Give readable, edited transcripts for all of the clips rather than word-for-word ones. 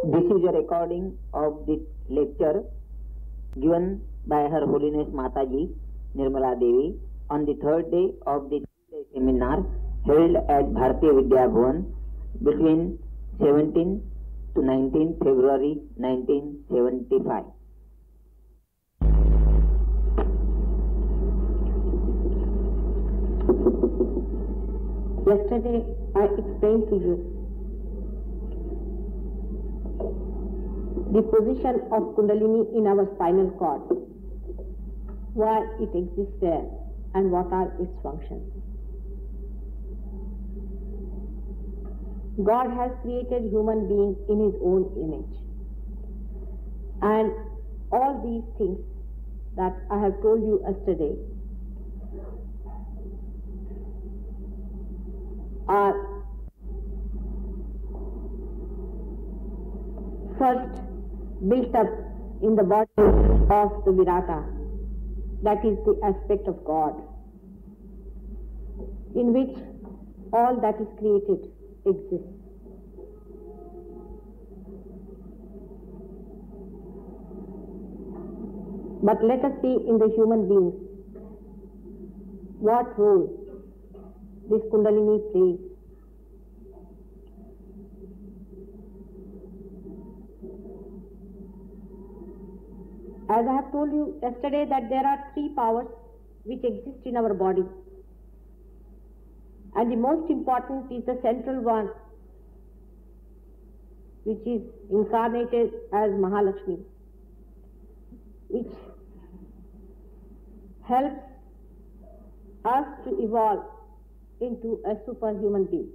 This is a recording of the lecture given by Her Holiness Mataji Nirmala Devi on the third day of the seminar held at Bharatiya Vidya Bhavan between 17 to 19 February 1975. Yesterday I explained to you the position of Kundalini in our spinal cord, why it exists there and what are its functions. God has created human beings in His own image, and all these things that I have told you yesterday are first built up in the body of the Virata, that is the aspect of God, in which all that is created exists. But let us see in the human beings what role this Kundalini plays. As I have told you yesterday that there are three powers which exist in our body, and the most important is the central one, which is incarnated as Mahalakshmi, which helps us to evolve into a superhuman being.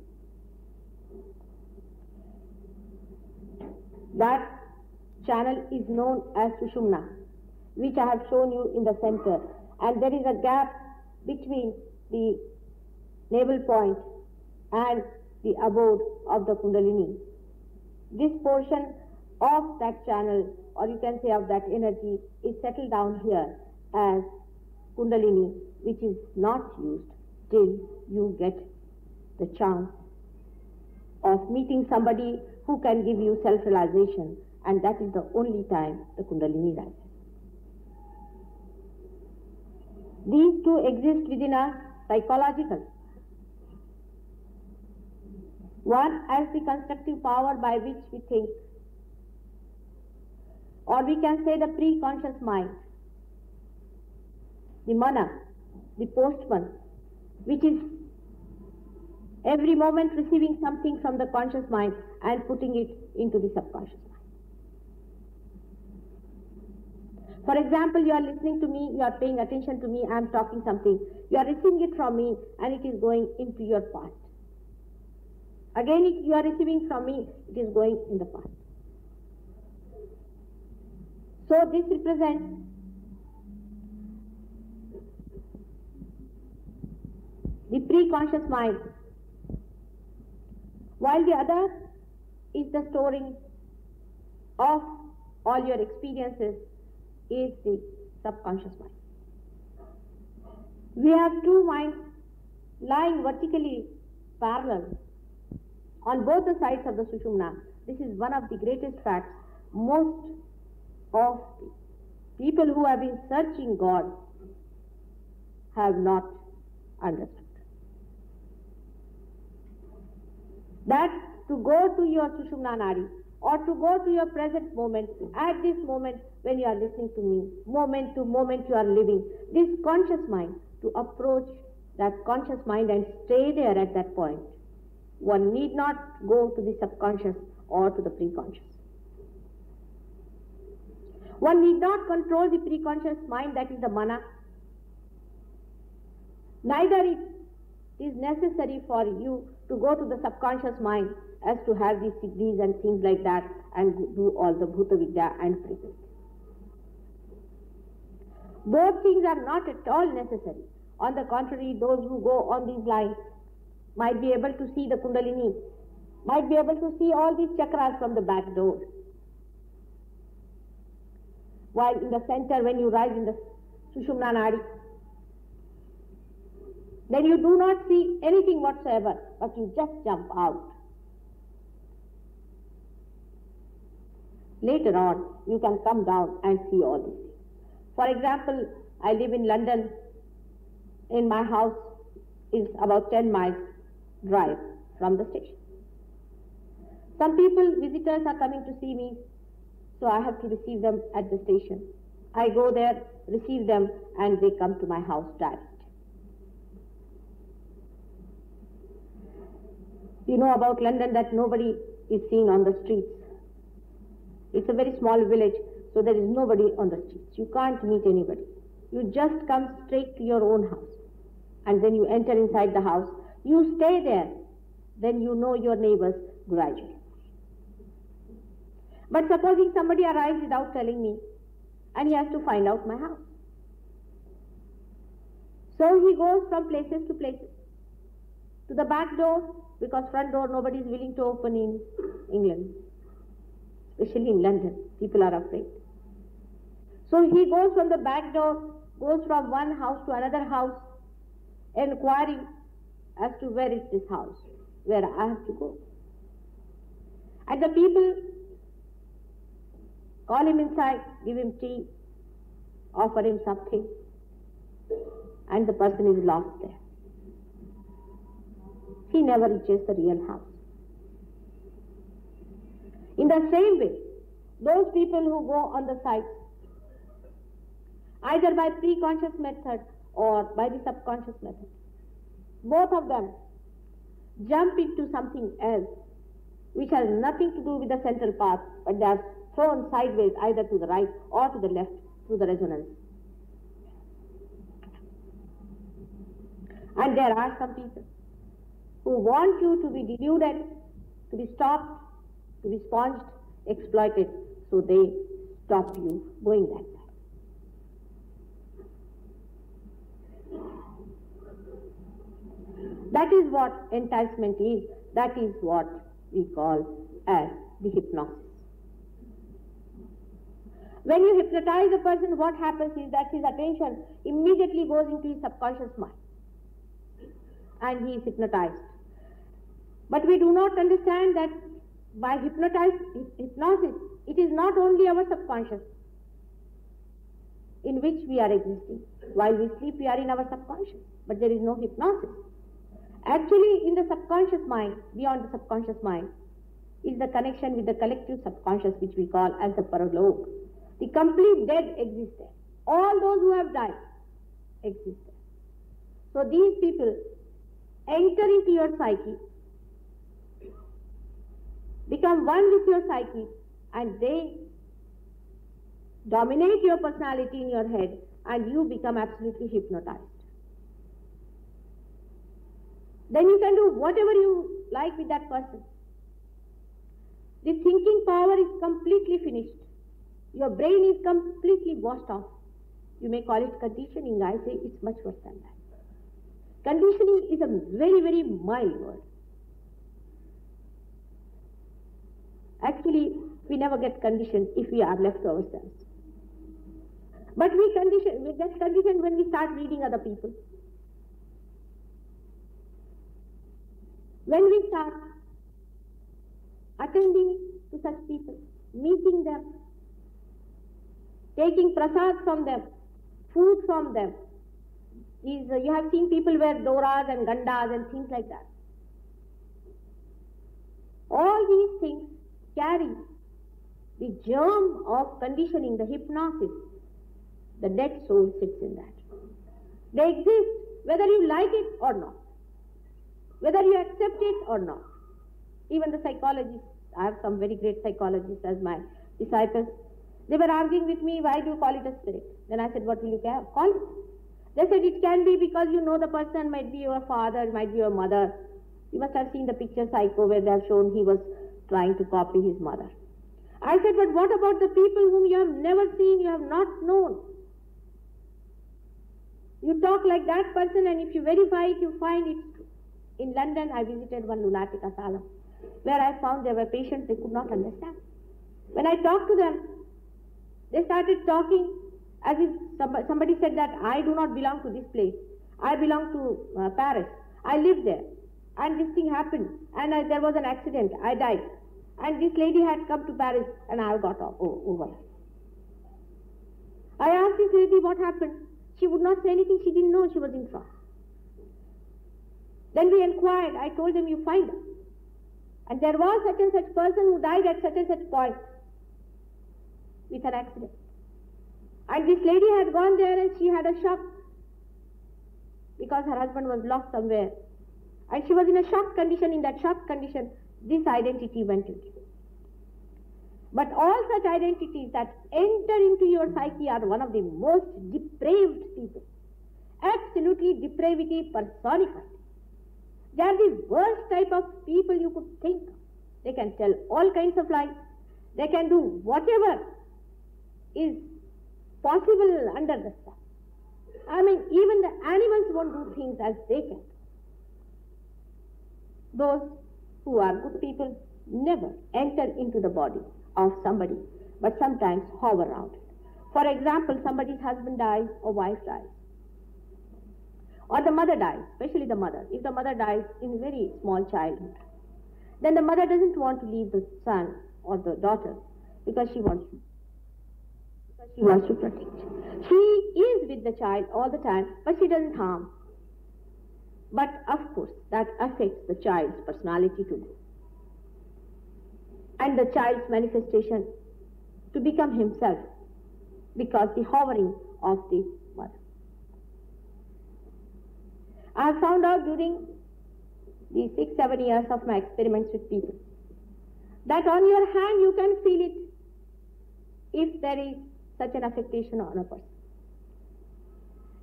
That channel is known as Sushumna, which I have shown you in the center, and there is a gap between the navel point and the abode of the Kundalini. This portion of that channel, or you can say of that energy, is settled down here as Kundalini, which is not used till you get the chance of meeting somebody who can give you self-realization, and that is the only time the Kundalini rises. These two exist within us psychologically. One as the constructive power by which we think, or we can say the pre-conscious mind, the mana, the postman, which is every moment receiving something from the conscious mind and putting it into the subconscious mind. For example, you are listening to me, you are paying attention to me, I am talking something, you are receiving it from me and it is going into your past. Again, you are receiving from me, it is going in the past. So this represents the pre-conscious mind, while the other is the storing of all your experiences, is the subconscious mind. We have two minds lying vertically parallel on both the sides of the Sushumna. This is one of the greatest facts most of people who have been searching God have not understood. That to go to your Sushumna Nadi, or to go to your present moment, at this moment when you are listening to me, moment to moment you are living, this conscious mind, to approach that conscious mind and stay there at that point. One need not go to the subconscious or to the pre-conscious. One need not control the pre-conscious mind, that is the mana. Neither it is necessary for you to go to the subconscious mind as to have these degrees and things like that and do all the Bhuta Vidya and Priti. Both things are not at all necessary. On the contrary, those who go on these lines might be able to see the Kundalini, might be able to see all these chakras from the back door. While in the center, when you rise in the Sushumna Nadi, then you do not see anything whatsoever, but you just jump out. Later on, you can come down and see all these things. For example, I live in London. In my house is about 10 miles drive from the station. Some people, visitors are coming to see me, so I have to receive them at the station. I go there, receive them, and they come to my house direct. You know about London that nobody is seen on the streets. It's a very small village, so there is nobody on the streets. You can't meet anybody. You just come straight to your own house, and then you enter inside the house. You stay there, then you know your neighbors gradually. But supposing somebody arrives without telling me, and he has to find out my house. So he goes from places to places. To the back door, because front door nobody is willing to open in England. Especially in London, people are afraid. So he goes from the back door, goes from one house to another house, inquiring as to where is this house, where I have to go. And the people call him inside, give him tea, offer him something, and the person is lost there. He never reaches the real house. In the same way, those people who go on the site, either by pre-conscious method or by the subconscious method, both of them jump into something else which has nothing to do with the central path, but they are thrown sideways either to the right or to the left through the resonance. And there are some people who want you to be deluded, to be stopped, to be sponged, exploited, so they stop you going that way. That is what enticement is. That is what we call as the hypnosis. When you hypnotize a person, what happens is that his attention immediately goes into his subconscious mind and he is hypnotized. But we do not understand that by hypnosis, it is not only our subconscious in which we are existing. While we sleep, we are in our subconscious, but there is no hypnosis. Actually, in the subconscious mind, beyond the subconscious mind, is the connection with the collective subconscious, which we call as the paralog. The complete dead exist there. All those who have died exist there. So these people enter into your psyche, become one with your psyche, and they dominate your personality in your head, and you become absolutely hypnotized. Then you can do whatever you like with that person. The thinking power is completely finished. Your brain is completely washed off. You may call it conditioning. I say it's much worse than that. Conditioning is a very, very mild word. Actually, we never get conditioned if we are left to ourselves. But we get conditioned when we start reading other people. When we start attending to such people, meeting them, taking prasad from them, food from them. You have seen people wear doras and gandas and things like that. All these things carry the germ of conditioning, the hypnosis. The dead soul sits in that. They exist whether you like it or not, whether you accept it or not. Even the psychologists, I have some very great psychologists as my disciples. They were arguing with me, why do you call it a spirit? Then I said, what will you call it? They said, it can be because you know the person might be your father, might be your mother. You must have seen the picture Psycho where they have shown he was trying to copy his mother. I said, but what about the people whom you have never seen, you have not known? You talk like that person, and if you verify it, you find it. In London, I visited one lunatic asylum where I found there were patients they could not understand. When I talked to them, they started talking as if somebody said that I do not belong to this place. I belong to Paris. I live there. And this thing happened. And there was an accident. I died. And this lady had come to Paris and I got over. I asked this lady what happened. She would not say anything. She didn't know she was in trouble. Then we inquired. I told them, you find her. And there was such and such person who died at such and such point with an accident. And this lady had gone there and she had a shock because her husband was lost somewhere. And she was in a shocked condition. In that shocked condition, this identity went into. But all such identities that enter into your psyche are one of the most depraved people. Absolutely depravity personified. They are the worst type of people you could think of. They can tell all kinds of lies. They can do whatever is possible under the sun. I mean, even the animals won't do things as they can. Those who are good people never enter into the body of somebody, but sometimes hover around it. For example, somebody's husband dies or wife dies, or the mother dies, especially the mother. If the mother dies in very small childhood, then the mother doesn't want to leave the son or the daughter because she wants to protect. She is with the child all the time, but she doesn't harm. But of course, that affects the child's personality too, and the child's manifestation to become himself because the hovering of the mother. I have found out during the 6-7 years of my experiments with people that on your hand you can feel it if there is such an affectation on a person.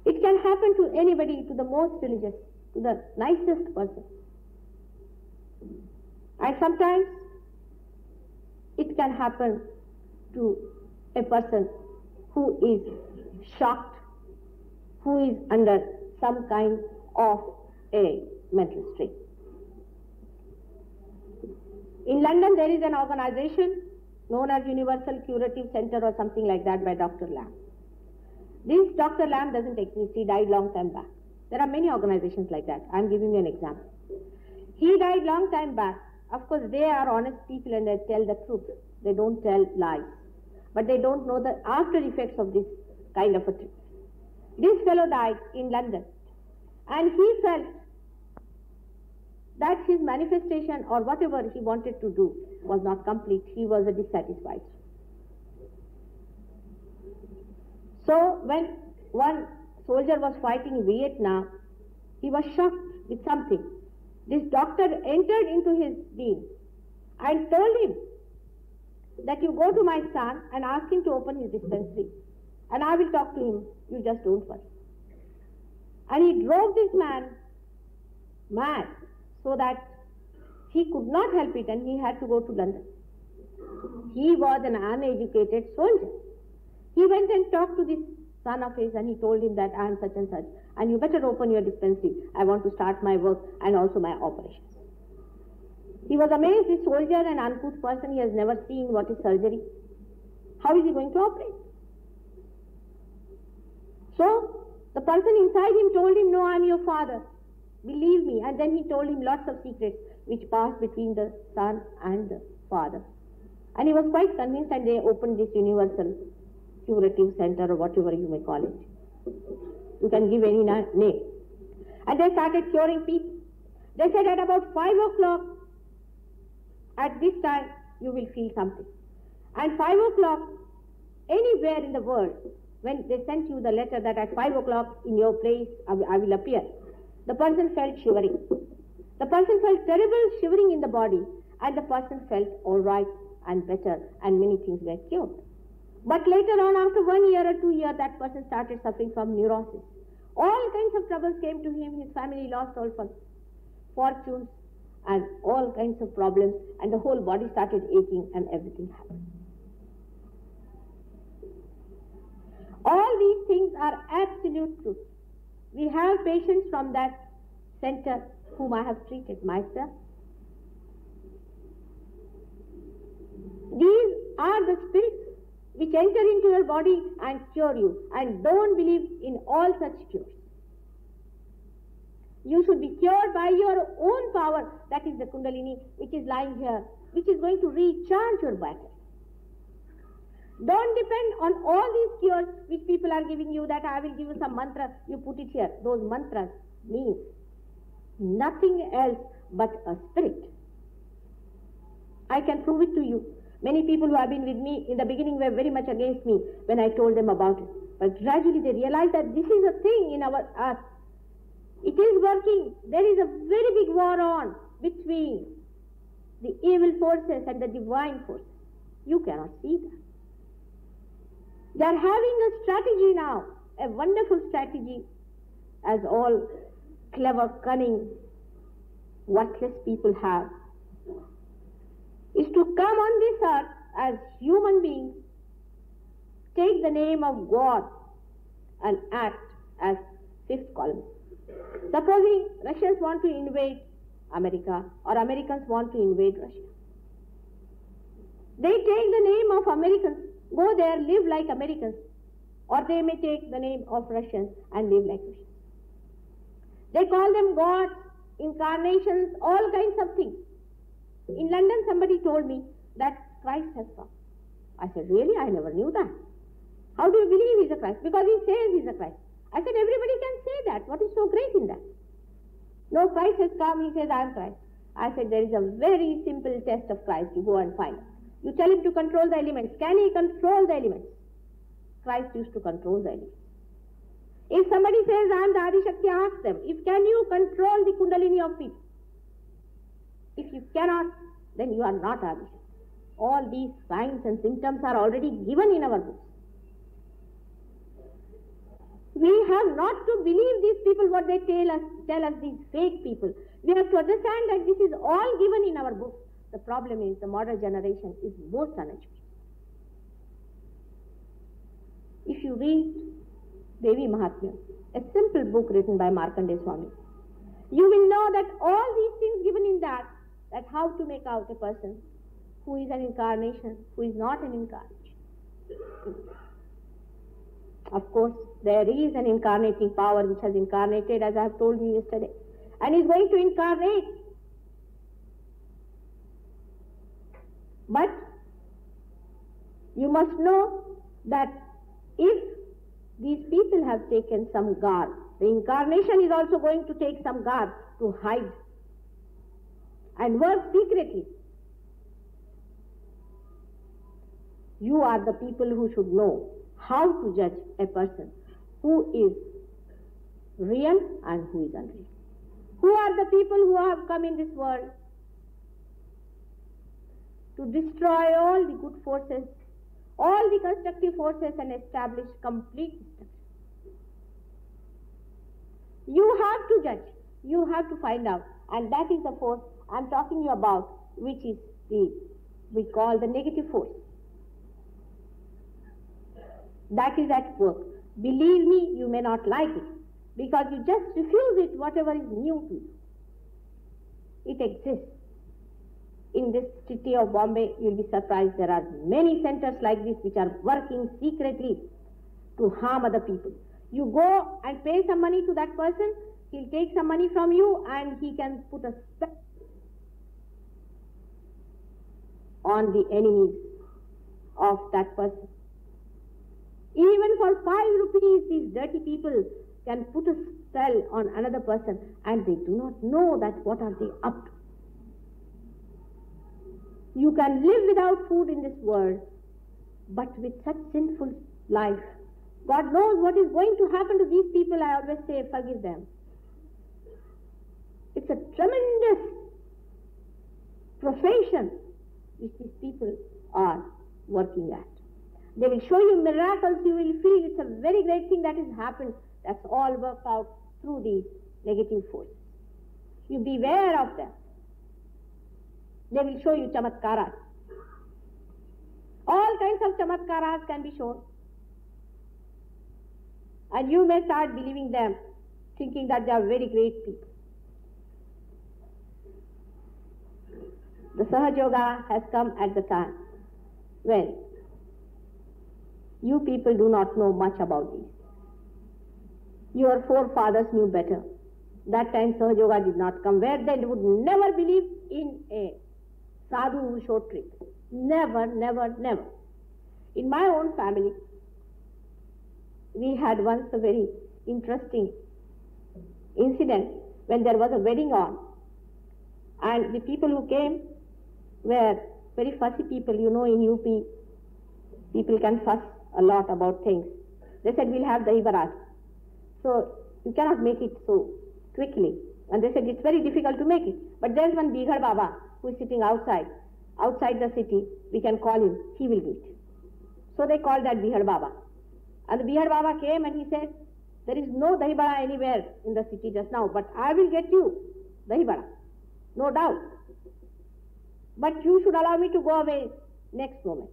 It can happen to anybody, to the most religious, to the nicest person. And sometimes it can happen to a person who is shocked, who is under some kind of a mental strain. In London, there is an organization known as Universal Curative Center or something like that by Dr. Lamb. This Dr. Lamb doesn't exist. He died long time back. There are many organizations like that. I'm giving you an example. He died long time back. Of course, they are honest people and they tell the truth. They don't tell lies. But they don't know the after effects of this kind of a trip. This fellow died in London. And he felt that his manifestation or whatever he wanted to do was not complete. He was dissatisfied. So when one soldier was fighting in Vietnam, he was shocked with something. This doctor entered into his being and told him that you go to my son and ask him to open his dispensary and I will talk to him, you just don't worry. And he drove this man mad so that he could not help it and he had to go to London. He was an uneducated soldier. He went and talked to this son of his and he told him that I am such and such and you better open your dispensary. I want to start my work and also my operations. He was amazed. This soldier, an uncouth person, he has never seen what is surgery. How is he going to operate? So the person inside him told him, no, I am your father. Believe me. And then he told him lots of secrets which passed between the son and the father. And he was quite convinced and they opened this Universal Curative Center or whatever you may call it. You can give any name. And they started curing people. They said at about 5 o'clock, at this time, you will feel something. And 5 o'clock, anywhere in the world, when they sent you the letter that at 5 o'clock in your place I will appear, the person felt shivering. The person felt terrible shivering in the body and the person felt all right and better and many things were cured. But later on, after 1 year or 2 years, that person started suffering from neurosis. All kinds of troubles came to him. His family lost all fortunes and all kinds of problems and the whole body started aching and everything happened. All these things are absolute truth. We have patients from that center whom I have treated myself. These are the spirits which enter into your body and cure you. And don't believe in all such cures. You should be cured by your own power, that is the Kundalini, which is lying here which is going to recharge your battery. Don't depend on all these cures which people are giving you, that I will give you some mantra, you put it here. Those mantras mean nothing else but a spirit. I can prove it to you. Many people who have been with me in the beginning were very much against me when I told them about it. But gradually they realized that this is a thing in our earth. It is working. There is a very big war on between the evil forces and the divine forces. You cannot see that. They are having a strategy now, a wonderful strategy, as all clever, cunning, worthless people have, is to come on this earth as human beings, take the name of God and act as fifth column. Supposing Russians want to invade America or Americans want to invade Russia. They take the name of Americans, go there, live like Americans, or they may take the name of Russians and live like Russians. They call them gods, incarnations, all kinds of things. In London, somebody told me that Christ has come. I said, really? I never knew that. How do you believe he's a Christ? Because he says he's a Christ. I said, everybody can say that. What is so great in that? No, Christ has come. He says, I am Christ. I said, there is a very simple test of Christ. You go and find it. You tell him to control the elements. Can he control the elements? Christ used to control the elements. If somebody says, I am the Adi Shakti, ask them, can you control the Kundalini of people? If you cannot, then you are not Adi Shakti. All these signs and symptoms are already given in our books. We have not to believe these people, what they tell us, these fake people. We have to understand that this is all given in our books. The problem is the modern generation is most uneducated. If you read Devi Mahatmya, a simple book written by Markandeya Swami, you will know that all these things given in that how to make out a person who is an incarnation, who is not an incarnation. Of course, there is an incarnating power which has incarnated, as I have told you yesterday, and is going to incarnate. But you must know that if these people have taken some garb, the incarnation is also going to take some garb to hide and work secretly. You are the people who should know how to judge a person who is real and who is unreal. Who are the people who have come in this world to destroy all the good forces, all the constructive forces, and establish complete destruction. You have to judge, you have to find out, and that is the force I am talking you about, which is we call the negative force. That is at work. Believe me, you may not like it, because you just refuse it, whatever is new to you. It exists. In this city of Bombay, you will be surprised, there are many centers like this which are working secretly to harm other people. You go and pay some money to that person, he'll take some money from you and he can put a spell on the enemies of that person. Even for 5 rupees, these dirty people can put a spell on another person and they do not know that what are they up to. You can live without food in this world, but with such sinful life, God knows what is going to happen to these people. I always say, forgive them. It's a tremendous profession which these people are working at. They will show you miracles, you will feel it's a very great thing that has happened. That's all worked out through these negative forces. You beware of them. They will show you chamatkaras. All kinds of chamatkaras can be shown. And you may start believing them, thinking that they are very great people. The Sahaja Yoga has come at the time when you people do not know much about these. Your forefathers knew better. That time Sahaja Yoga did not come. Where they would never believe in a sadhu who showed trick. Never, never, never. In my own family, we had once a very interesting incident when there was a wedding on, and the people who came were very fussy people. You know, in UP, people can fuss a lot about things. They said, we'll have Dahi Barat. So you cannot make it so quickly. And they said, it's very difficult to make it. But there's one Bighad Baba who is sitting outside the city. We can call him. He will do it. So they called that Bighad Baba. And the Bighad Baba came and he said, there is no Dahi Bada anywhere in the city just now, but I will get you Dahi Bada. No doubt. But you should allow me to go away next moment.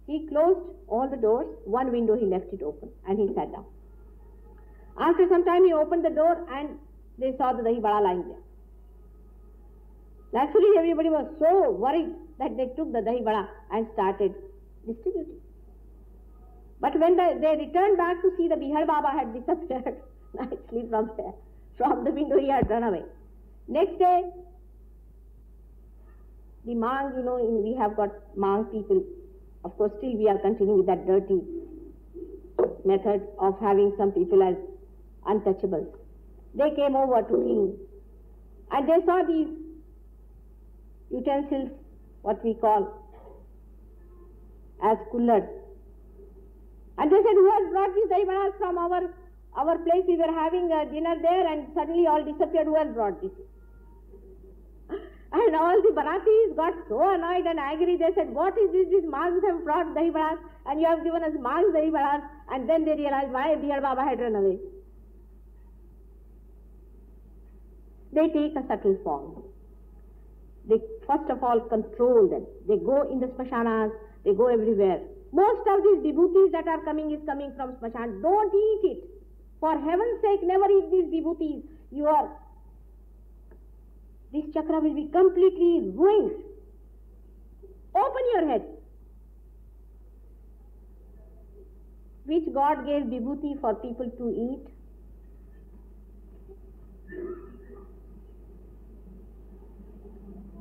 He closed all the doors. One window he left it open and he sat down. After some time he opened the door and they saw the Dahi Bada lying there. Naturally everybody was so worried that they took the Dahi Bada and started distributing. But when they returned back to see the Bighad Baba had disappeared nicely from there, from the window he had run away. Next day, the Mang, you know, we have got Mang people. Of course, still we are continuing with that dirty method of having some people as untouchables. They came over to clean and they saw these utensils, what we call as kullers. And they said, who has brought these Dahi Badas from our place? We were having a dinner there and suddenly all disappeared. Who has brought this? And all the Baratis got so annoyed and angry. They said, what is this? These Mangs have brought Dahi Badas and you have given us Mangs Dahi Badas. And then they realized why Bighad Baba had run away. They take a subtle form. They first of all control them. They go in the smashanas, they go everywhere. Most of these vibhutis that are coming is coming from smashan. Don't eat it. For heaven's sake, never eat these vibhutis. This chakra will be completely ruined. Open your head. Which God gave vibhuti for people to eat?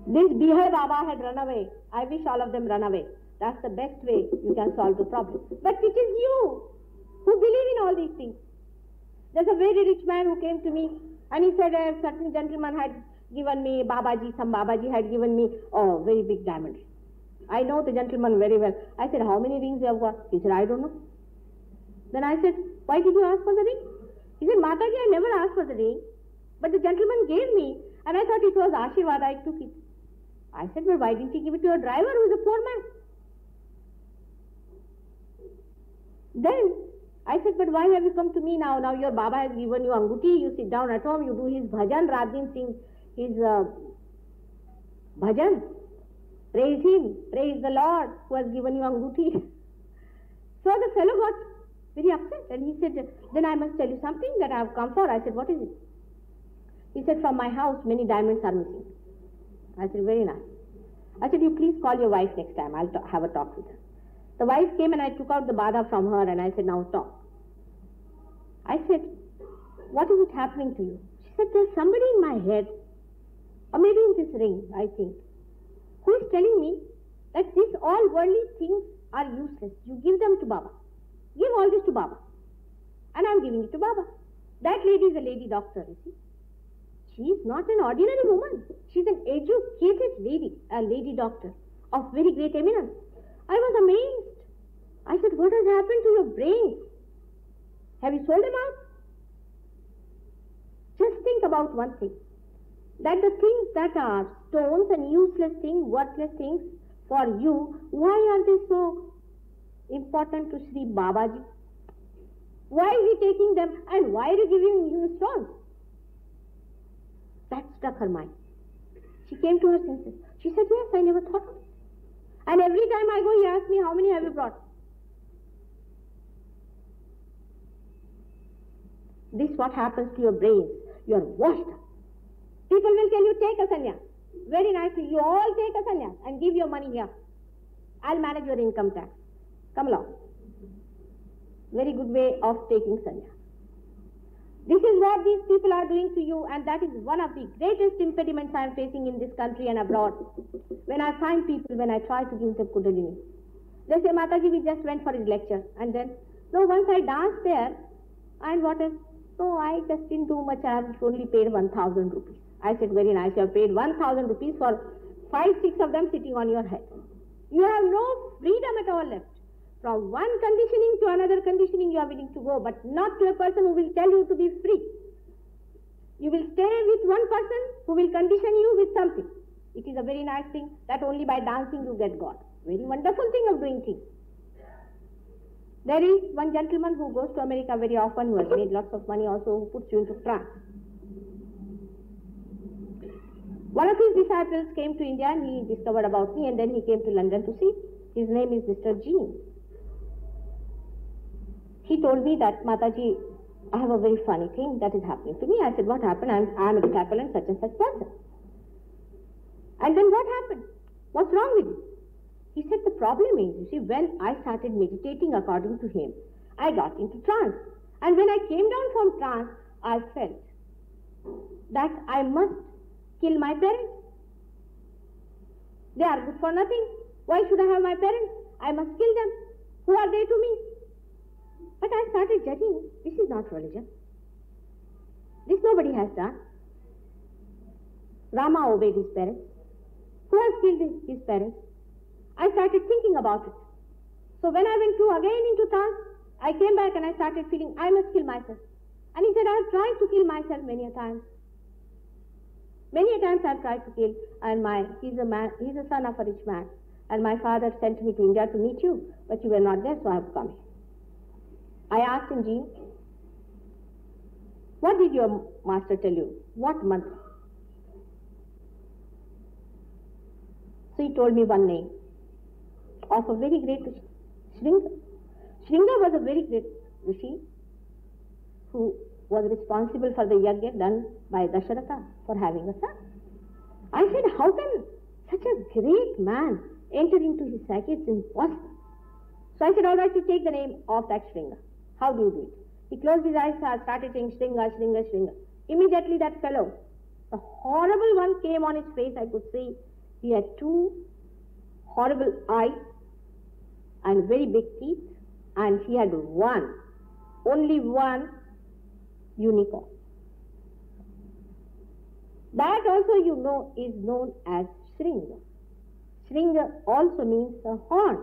This Bighad Baba had run away. I wish all of them run away. That's the best way you can solve the problem. But it is you who believe in all these things. There's a very rich man who came to me and he said a certain gentleman had given me, some Babaji had given me a very big diamond. I know the gentleman very well. I said, how many rings you have got? He said, I don't know. Then I said, why did you ask for the ring? He said, Mataji, I never asked for the ring. But the gentleman gave me and I thought it was Ashirwad, I took it. I said, well, why didn't he give it to your driver who is a poor man? Then I said, but why have you come to me now? Now your Baba has given you anguti, you sit down at home, you do his bhajan rather than sing his bhajan. Praise him, praise the Lord who has given you anguti. So the fellow got very upset and he said, then I must tell you something that I have come for. I said, what is it? He said, from my house many diamonds are missing. I said, very nice. I said, you please call your wife next time. I'll have a talk with her. The wife came and I took out the bada from her and I said, now talk. I said, what is it happening to you? She said, there's somebody in my head, or maybe in this ring, I think, who is telling me that these all worldly things are useless. You give them to Baba. Give all this to Baba. And I'm giving it to Baba. That lady is a lady doctor, you see. She is not an ordinary woman. She is an educated lady, a lady doctor of very great eminence. I was amazed. I said, what has happened to your brains? Have you sold them out? Just think about one thing. That the things that are stones and useless things, worthless things for you, why are they so important to Sri Babaji? Why is he taking them and why are you giving him stones? That struck her mind. She came to her senses. She said, yes, I never thought of it. And every time I go, he asks me, how many have you brought? This what happens to your brains. You are washed up. People will tell you, take a sanya. Very nicely. You all take a sanya and give your money here. I'll manage your income tax. Come along. Very good way of taking sanya. This is what these people are doing to you, and that is one of the greatest impediments I am facing in this country and abroad. When I find people, when I try to give them Kundalini, they say, Mataji, we just went for his lecture. And then, no, once I danced there, and what else? No, I just didn't do much. I have only paid 1,000 rupees. I said, very nice. You have paid 1,000 rupees for 5, 6 of them sitting on your head. You have no freedom at all left. From one conditioning to another conditioning you are willing to go, but not to a person who will tell you to be free. You will stay with one person who will condition you with something. It is a very nice thing that only by dancing you get God. Very wonderful thing of doing things. There is one gentleman who goes to America very often, who has made lots of money also, who puts you into trance. One of his disciples came to India and he discovered about me, and then he came to London to see. His name is Mr. Jean. He told me that, Mataji, I have a very funny thing that is happening to me. I said, what happened? I am a disciple and such person. And then what happened? What's wrong with you? He said, the problem is, you see, when I started meditating according to him, I got into trance. And when I came down from trance, I felt that I must kill my parents. They are good for nothing. Why should I have my parents? I must kill them. Who are they to me? But I started judging. This is not religion. This nobody has done. Rama obeyed his parents. Who has killed his parents? I started thinking about it. So when I went again into trance, I came back and I started feeling I must kill myself. And he said, I have tried to kill myself many a time. Many a times I have tried to kill, and he's a son of a rich man. And my father sent me to India to meet you, but you were not there, so I have come here. I asked him, Jean, what did your master tell you? What mantra? So he told me one name of a very great Rishi, Shringa. Shringa was a very great Rishi who was responsible for the yajna done by Dasharatha for having a son. I said, how can such a great man enter into his psyche? It's impossible. So I said, all right, you take the name of that Shringa. How do you do it? He closed his eyes and started saying, Shringa, Shringa, Shringa. Immediately that fellow, the horrible one came on his face. I could see he had 2 horrible eyes and very big teeth, and he had only one unicorn. That also, you know, is known as Shringa. Shringa also means a horn.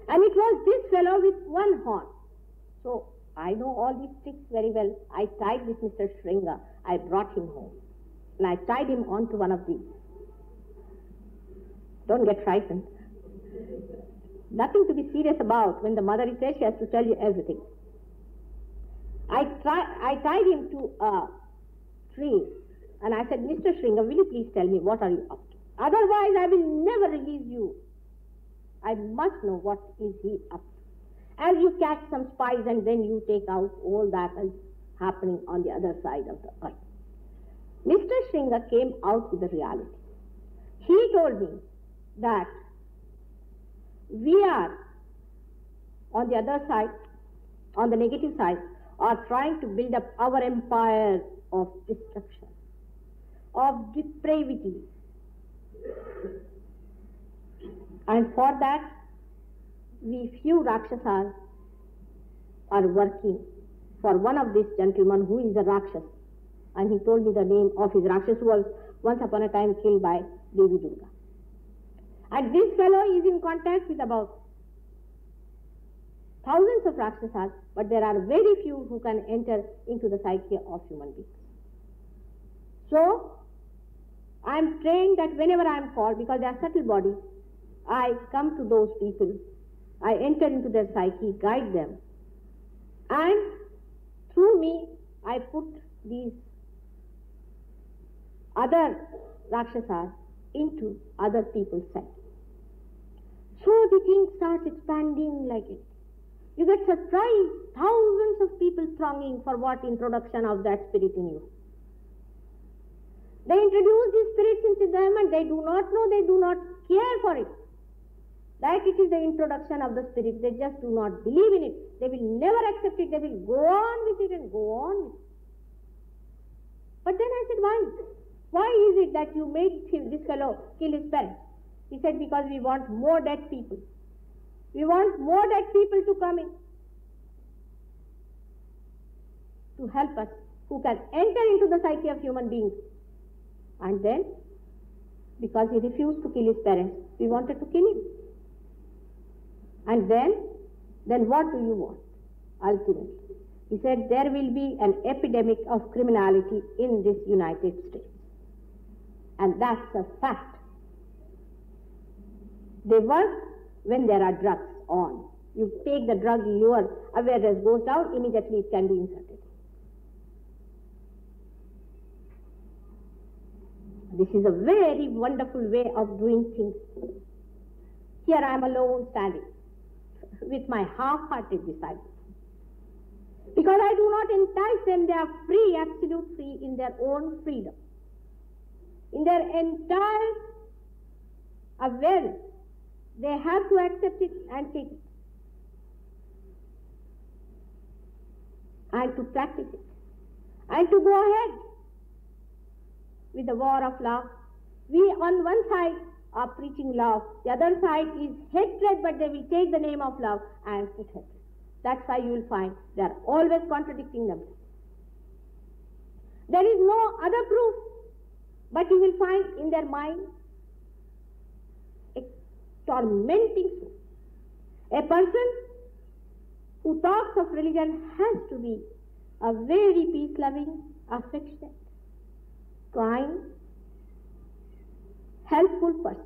And it was this fellow with 1 horn. So I know all these tricks very well. I tied this Mr. Shringa. I brought him home. And I tied him onto one of these. Don't get frightened. Nothing to be serious about. When the mother is there, she has to tell you everything. I tied him to a tree. And I said, Mr. Shringa, will you please tell me what are you up to? Otherwise, I will never release you. I must know what is he up to. As you catch some spies and then you take out all that is happening on the other side of the earth. Mr. Shringa came out with the reality. He told me that we are on the other side, on the negative side, are trying to build up our empire of destruction, of depravity. And for that, we few Rakshasas are working for one of these gentlemen who is a Rakshas. And he told me the name of his Rakshas, who was once upon a time killed by Devi Durga. And this fellow is in contact with about thousands of Rakshasas, but there are very few who can enter into the psyche of human beings. So, I am trained that whenever I am called, because they are subtle bodies, I come to those people, I enter into their psyche, guide them, and through me, I put these other Rakshasas into other people's psyche. So the thing starts expanding like it. You get surprised, thousands of people thronging for what introduction of that spirit in you. They introduce these spirits into them and they do not know, they do not care for it. that it is the introduction of the spirit. They just do not believe in it. They will never accept it. They will go on with it and go on with it. But then I said, why? Why is it that you made this fellow kill his parents? He said, because we want more dead people. We want more dead people to come in to help us, who can enter into the psyche of human beings. And then, because he refused to kill his parents, we wanted to kill him. And then what do you want, ultimately? He said, there will be an epidemic of criminality in this United States. And that's a fact. They work when there are drugs on. You take the drug, your awareness goes down, immediately it can be inserted. This is a very wonderful way of doing things. Here I am alone standing with my half-hearted disciples. Because I do not entice them, they are free, absolute free in their own freedom. In their entire awareness, they have to accept it and take it. And to practice it. And to go ahead with the war of love. We on one side are preaching love, the other side is hatred, but they will take the name of love and put hatred. That's why you will find they are always contradicting themselves. There is no other proof, but you will find in their mind a tormenting truth. A person who talks of religion has to be a very peace-loving, affectionate, kind, helpful person.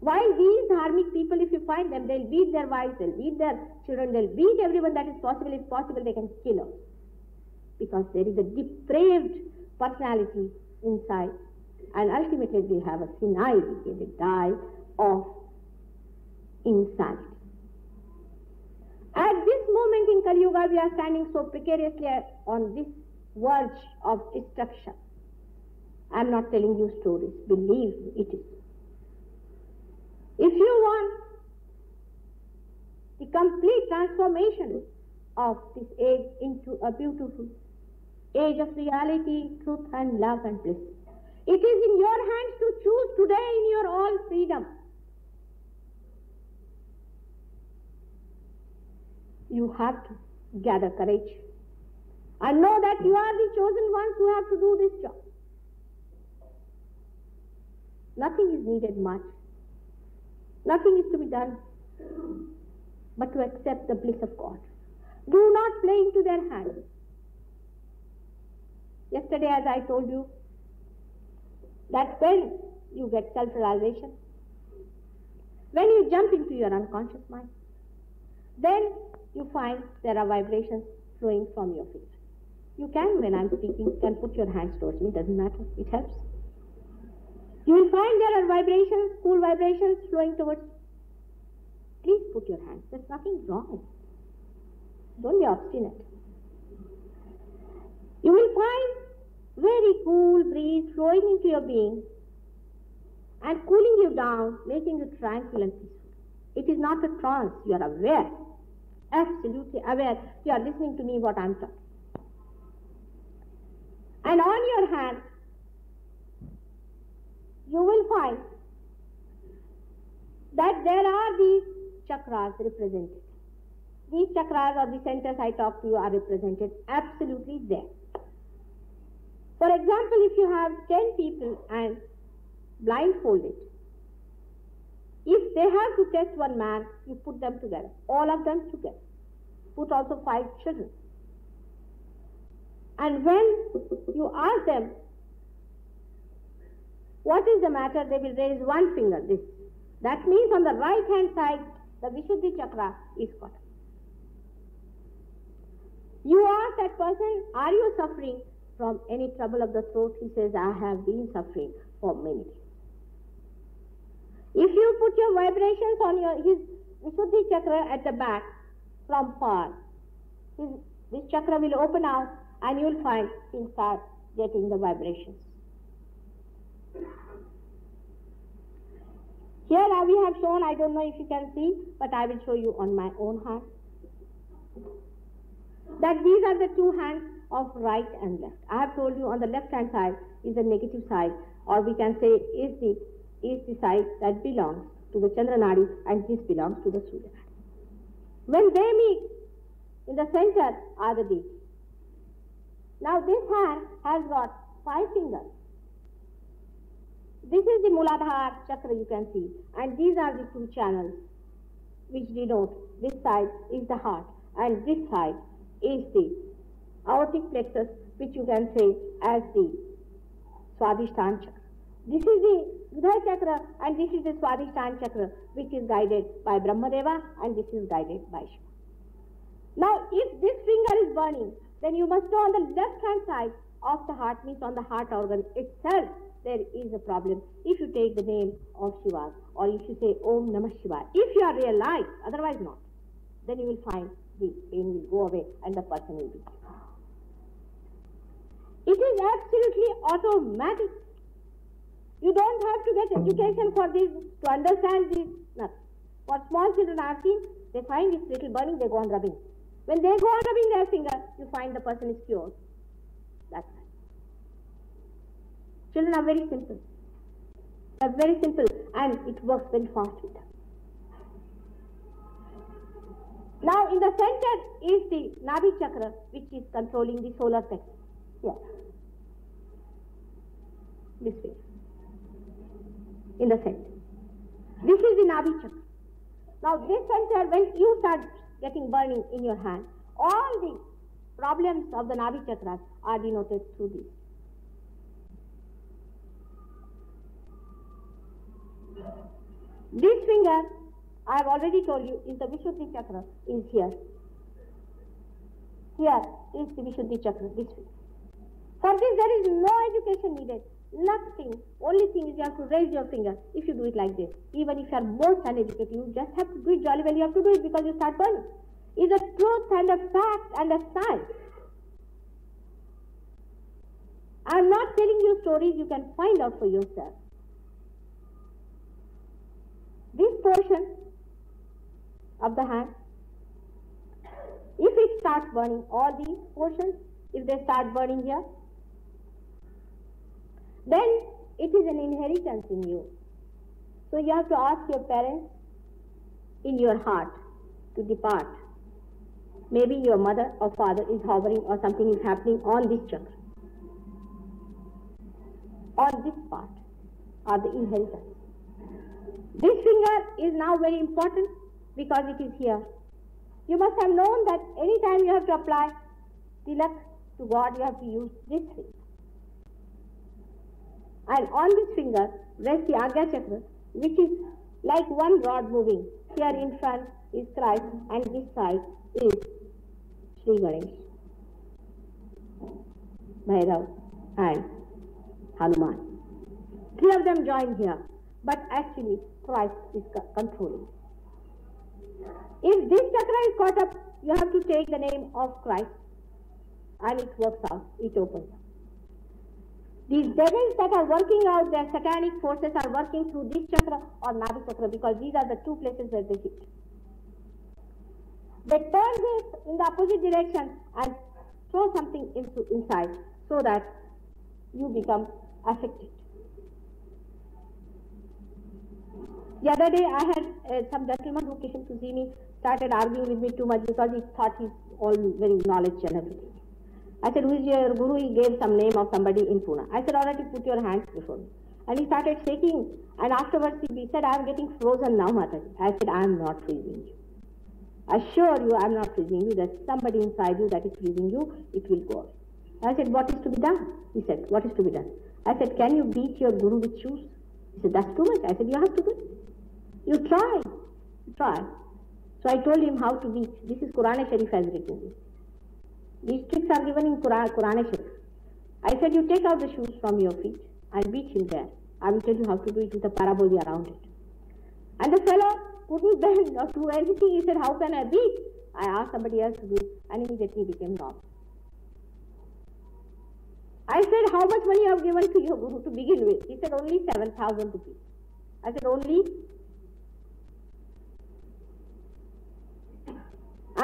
While these dharmic people, if you find them, they'll beat their wives, they'll beat their children, they'll beat everyone that is possible. If possible, they can kill us. Because there is a depraved personality inside. And ultimately they have a senility, they die of insanity. At this moment in Kali Yuga, we are standing so precariously on this verge of destruction. I am not telling you stories, believe me, it is. If you want the complete transformation of this age into a beautiful age of reality, truth and love and bliss, it is in your hands to choose today in your all freedom. You have to gather courage and know that you are the chosen ones who have to do this job. Nothing is needed much. Nothing is to be done but to accept the bliss of God. Do not play into their hands. Yesterday, as I told you, that when you get self-realization, when you jump into your unconscious mind, then you find there are vibrations flowing from your feet. You can, when I'm speaking, put your hands towards me, doesn't matter, it helps. You will find there are vibrations, cool vibrations flowing towards you. Please put your hands, there's nothing wrong. Don't be obstinate. You will find very cool breeze flowing into your being and cooling you down, making you tranquil and peaceful. It is not a trance, you are aware, absolutely aware. You are listening to me what I am talking. And on your hand, you will find that there are these chakras represented. These chakras or the centers I talk to you are represented absolutely there. For example, if you have 10 people and blindfolded, if they have to test one man, you put them together, all of them together. Put also 5 children. And when you ask them, what is the matter, they will raise one finger, this. That means on the right hand side, the Vishuddhi chakra is caught up. You ask that person, are you suffering from any trouble of the throat? He says, I have been suffering for many days. If you put your vibrations on his Vishuddhi chakra at the back from far, this chakra will open out and you will find he'll start getting the vibrations. Here we have shown, I don't know if you can see, but I will show you on my own hand, that these are the two hands of right and left. I have told you on the left hand side is the negative side, or we can say is the side that belongs to the Chandra Nadi, and this belongs to the Surya Nadi. When they meet, in the center are the deities. Now this hand has got 5 fingers. This is the Muladhara chakra, you can see, and these are the 2 channels which denote this side is the heart and this side is the aortic plexus, which you can say as the Swadhisthana chakra. This is the Hridaya chakra and this is the Swadhisthana chakra, which is guided by Brahmadeva and this is guided by Shiva. Now if this finger is burning, then you must know on the left hand side of the heart, means on the heart organ itself, there is a problem. If you take the name of Shiva, or if you say Om Namah Shivaya, if you are realized, otherwise not, then you will find the pain will go away and the person will be cured. It is absolutely automatic. You don't have to get education for this, to understand this, nothing. For small children I have seen, they find this little burning, they go on rubbing. When they go on rubbing their finger, you find the person is cured. That's right. Children are very simple. They are very simple and it works very fast with them. Now in the center is the Nabhi chakra, which is controlling the solar plexus. Here. This way. In the center. This is the Nabhi chakra. Now this center, when you start getting burning in your hand, all the problems of the Nabhi chakras are denoted through this. This finger, I have already told you, is the Vishuddhi chakra, is here. Here is the Vishuddhi chakra, this finger. For this there is no education needed, nothing. Only thing is you have to raise your finger if you do it like this. Even if you are most uneducated, you just have to do it jolly well, you have to do it because you start burning. It's a truth and a fact and a science. I am not telling you stories, you can find out for yourself. This portion of the hand, if it starts burning, all these portions, if they start burning here, then it is an inheritance in you. So you have to ask your parents in your heart to depart. Maybe your mother or father is hovering or something is happening on this chakra. On this part are the inheritance. This finger is now very important because it is here. You must have known that any time you have to apply tilak to God, you have to use this finger. And on this finger rests the Agya chakra, which is like one rod moving. Here in front is Christ and this side is Sri Ganesh, Bhairav and Hanuman. 3 of them join here, but actually Christ is controlling. If this chakra is caught up, you have to take the name of Christ and it works out, it opens up. These devils that are working out, their satanic forces are working through this chakra or Nabhi chakra because these are the 2 places where they hit. They turn this in the opposite direction and throw something inside so that you become affected. The other day I had some gentleman who came to see me, started arguing with me too much because he thought he's all very knowledge and everything. I said, who is your guru? He gave some name of somebody in Pune. I said, all right, you put your hands before me. And he started shaking and afterwards he said, I am getting frozen now, Mataji. I said, I am not freezing you. I assure you I am not freezing you. There's somebody inside you that is freezing you. It will go away. I said, what is to be done? He said, what is to be done? I said, can you beat your guru with shoes? He said, that's too much. I said, you have to do it. You try. You try. So I told him how to beat. This is Quran Sharif has written this. These tricks are given in Quran Sharif. I said, you take out the shoes from your feet and beat him there. I will tell you how to do it with a parabola around it. And the fellow couldn't bend or do anything. He said, how can I beat? I asked somebody else to do it and immediately he became normal. I said, how much money you have given to your guru to begin with? He said, only 7,000 rupees. I said, only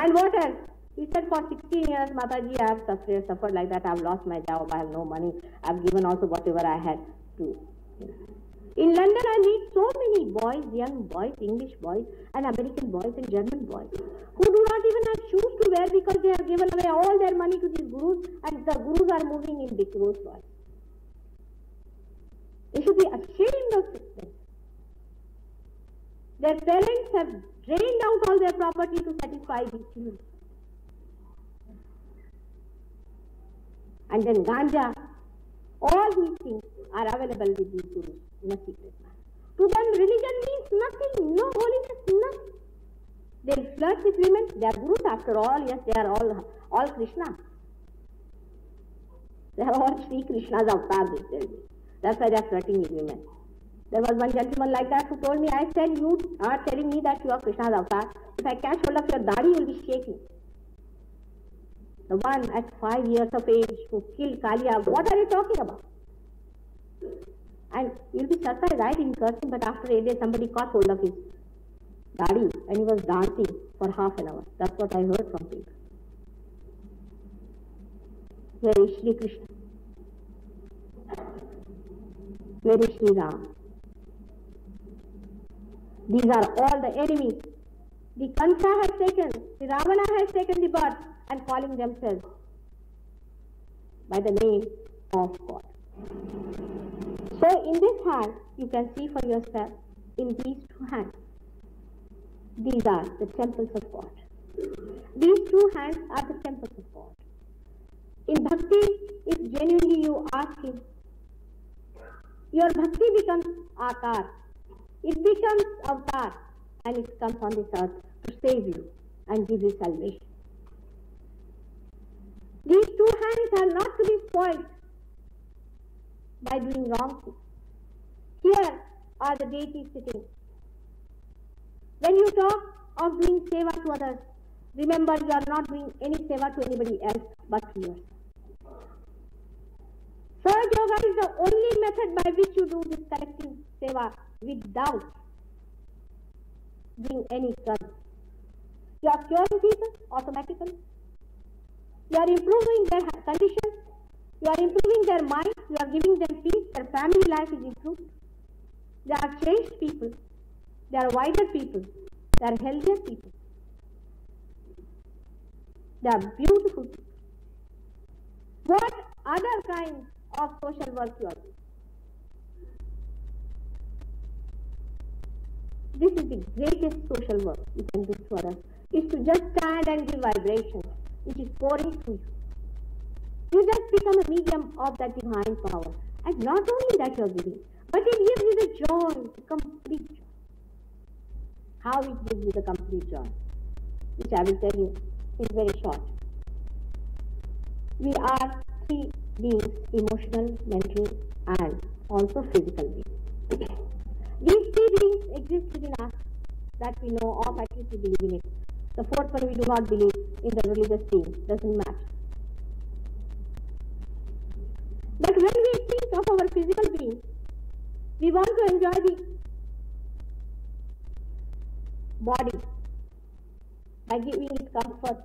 And what else? He said, for 16 years, Mataji, I have suffered like that. I have lost my job. I have no money. I have given also whatever I had to. In London, I meet so many boys, young boys, English boys, and American boys, and German boys, who do not even have shoes to wear because they have given away all their money to these gurus, and the gurus are moving in big Rolls Royce. They should be ashamed of them. Their parents have drained out all their property to satisfy these children. And then ganja, all these things are available with these gurus in a secret manner. To them, religion means nothing, no holiness, nothing. They flirt with women, they are gurus after all, yes, they are all Krishna. They are all Sri Krishna's avatar, they tell me. That's why they are flirting with women. There was one gentleman like that who told me, I said, you are telling me that you are Krishna's avatar. If I catch hold of your dadi, you will be shaking. The one at 5 years of age who killed Kalia, what are you talking about? And you'll be surprised, I didn't curse him, but after 8 days somebody caught hold of his dadi and he was dancing for half an hour. That's what I heard from people. Where is Sri Krishna? Where is Sri Ram? These are all the enemies. The Kansa has taken, the Ravana has taken the birth and calling themselves by the name of God. So in this hand, you can see for yourself, in these two hands, these are the temples of God. These two hands are the temples of God. In bhakti, if genuinely you ask Him, your bhakti becomes akar. It becomes avatar and it comes on this earth to save you and give you salvation. These two hands are not to be spoiled by doing wrong things. Here are the deities sitting. When you talk of doing seva to others, remember you are not doing any seva to anybody else but to yourself. Surge Yoga is the only method by which you do this collective seva without doing any karma. You are curing people automatically. You are improving their conditions. You are improving their mind. You are giving them peace. Their family life is improved. They are changed people. They are wiser people. They are healthier people. They are beautiful people. What other kind of social work you are doing? This is the greatest social work you can do for us, is to just stand and give vibrations, which is pouring through you. You just become a medium of that divine power. And not only that you are giving, but it gives you the joy, the complete joy. How it gives you the complete joy, which I will tell you in very short. We are three beings, emotional, mental, and also physical beings. These three beings exist within us that we know of, at least we believe in it. The fourth one we do not believe in the religious being, doesn't matter. But when we think of our physical being, we want to enjoy the body by giving it comfort.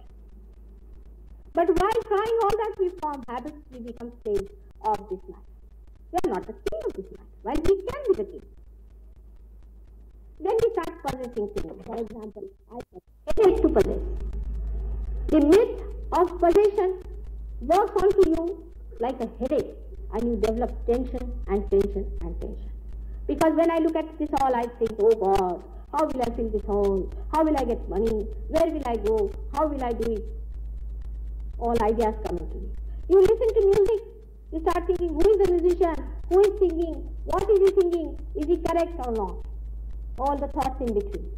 But while trying all that, we form habits, we become slaves of this life. We are not the king of this life, while we can be the king. Then we start possessing things. For example, it is to possess. The myth of possession works onto you like a headache, and you develop tension and tension and tension. Because when I look at this all, I think, oh God, how will I fill this hole? How will I get money? Where will I go? How will I do it? All ideas come into you. You listen to music, you start thinking, who is the musician? Who is singing? What is he singing? Is he correct or not? All the thoughts in between.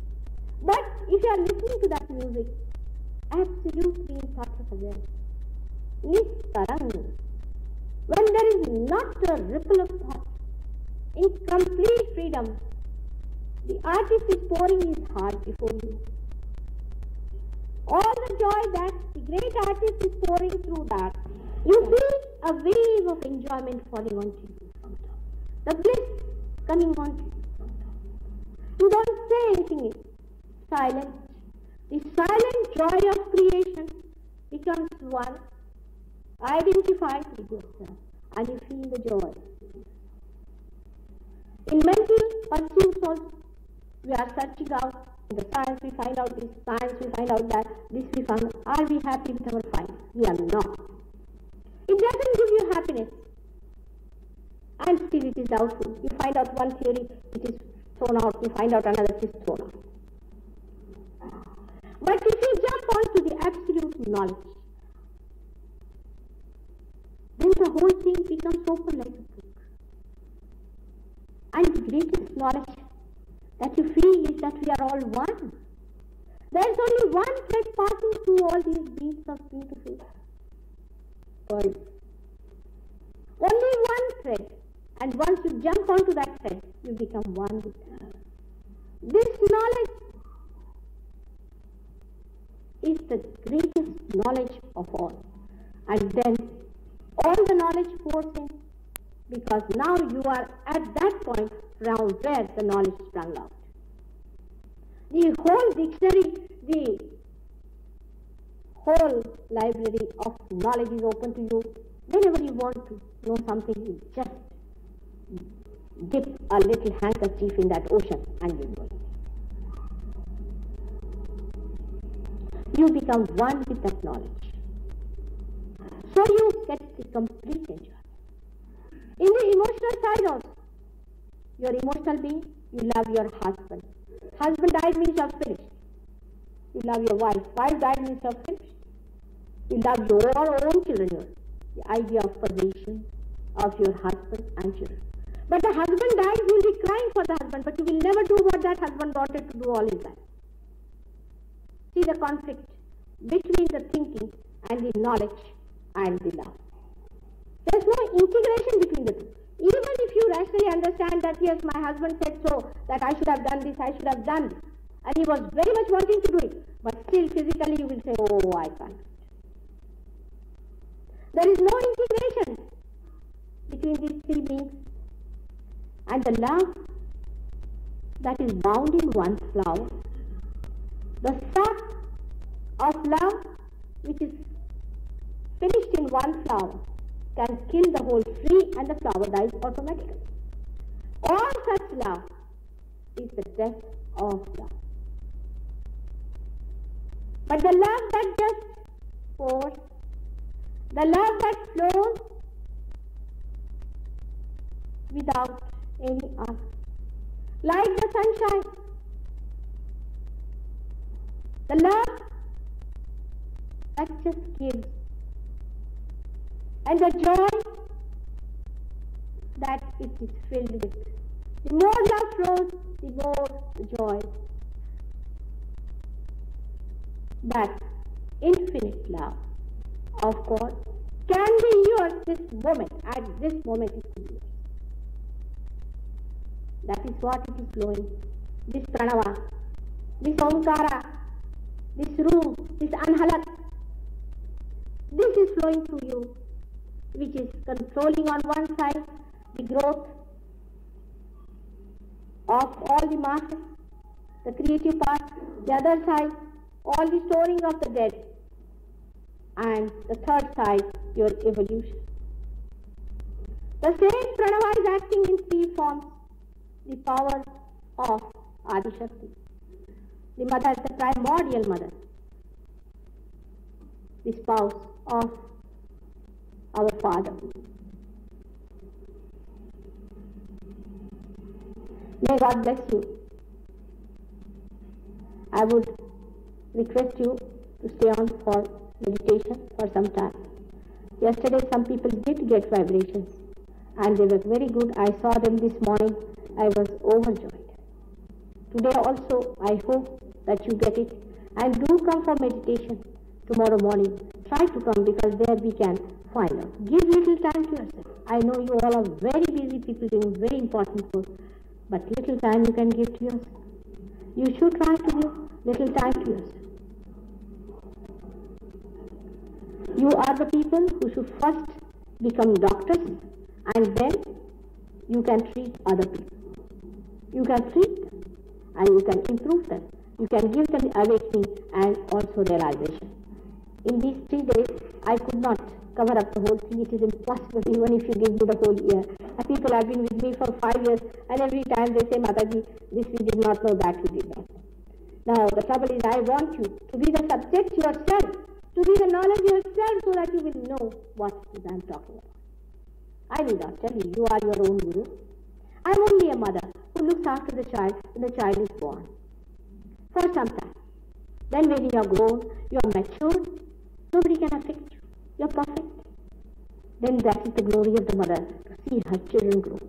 But if you are listening to that music, absolutely in thoughts of awareness, nistarang, when there is not a ripple of thought, in complete freedom, the artist is pouring his heart before you. All the joy that the great artist is pouring through that, you feel a wave of enjoyment falling onto you from top. The bliss coming onto you from top. You don't say anything, silent, The silent joy of creation becomes one identified with yourself, and you feel the joy. In mental pursuits also, we are searching out. In the science we find out this, science we find out that, this we find out. Are we happy with our find? We are not. It doesn't give you happiness. And still it is doubtful. You find out one theory, it is thrown out. You find out another, it is thrown out. But if you jump onto the absolute knowledge, then the whole thing becomes open like a book. And the greatest knowledge that you feel is that we are all one. There is only one thread passing through all these beads of beautiful pearls. Only one thread. And once you jump onto that thread, you become one with her. This knowledge is the greatest knowledge of all. And then all the knowledge pours in, because now you are at that point round where the knowledge sprung out. The whole dictionary, the whole library of knowledge is open to you. Whenever you want to know something, you just dip a little handkerchief in that ocean and you know it. You become one with that knowledge. So you get the complete enjoyment. In the emotional side also, your emotional being, you love your husband. Husband died means you are finished. You love your wife. Wife died means you are finished. You love your own children. The idea of possession of your husband and children. But the husband dies, you will be crying for the husband, but you will never do what that husband wanted to do all his life. See the conflict between the thinking and the knowledge and the love. There is no integration between the two. Even if you rationally understand that, yes, my husband said so, that I should have done this, I should have done this, and he was very much wanting to do it, but still physically you will say, oh, I can't. There is no integration between these three beings, and the love that is bound in one flower, the sap of love which is finished in one flower, can kill the whole tree and the flower dies automatically. All such love is the death of love. But the love that just pours, the love that flows without any ask, like the sunshine, the love that just gives, and the joy that it is filled with. The more love flows, the more the joy. That infinite love of God can be yours this moment, at this moment it could be yours. That is what it is flowing. This pranava, this omkara, this room, this anhalat, this is flowing through you, which is controlling on one side the growth of all the masses, the creative part, the other side, all the storing of the dead, and the third side, your evolution. The same pranava is acting in three forms. The power of Adi Shakti, the mother, the primordial mother, the spouse of our Father. May God bless you. I would request you to stay on for meditation for some time. Yesterday some people did get vibrations and they were very good. I saw them this morning. I was overjoyed. Today also I hope that you get it, and do come for meditation tomorrow morning. Try to come, because there we can find out. Give little time to yourself. I know you all are very busy people doing very important work, but little time you can give to yourself. You should try to give little time to yourself. You are the people who should first become doctors, and then you can treat other people. You can treat them and you can improve them. You can give them awakening and also realization. In these 3 days, I could not cover up the whole thing. It is impossible even if you give me the whole year. And people have been with me for 5 years, and every time they say, Mataji, this we did not know, that we did not know. Now, the trouble is, I want you to be the subject yourself, to be the knowledge yourself, so that you will know what I am talking about. I need not tell you, you are your own guru. I am only a mother who looks after the child when the child is born. For some time. Then when you are grown, you are matured, nobody can affect you. You are perfect. Then that is the glory of the mother, to see her children grow.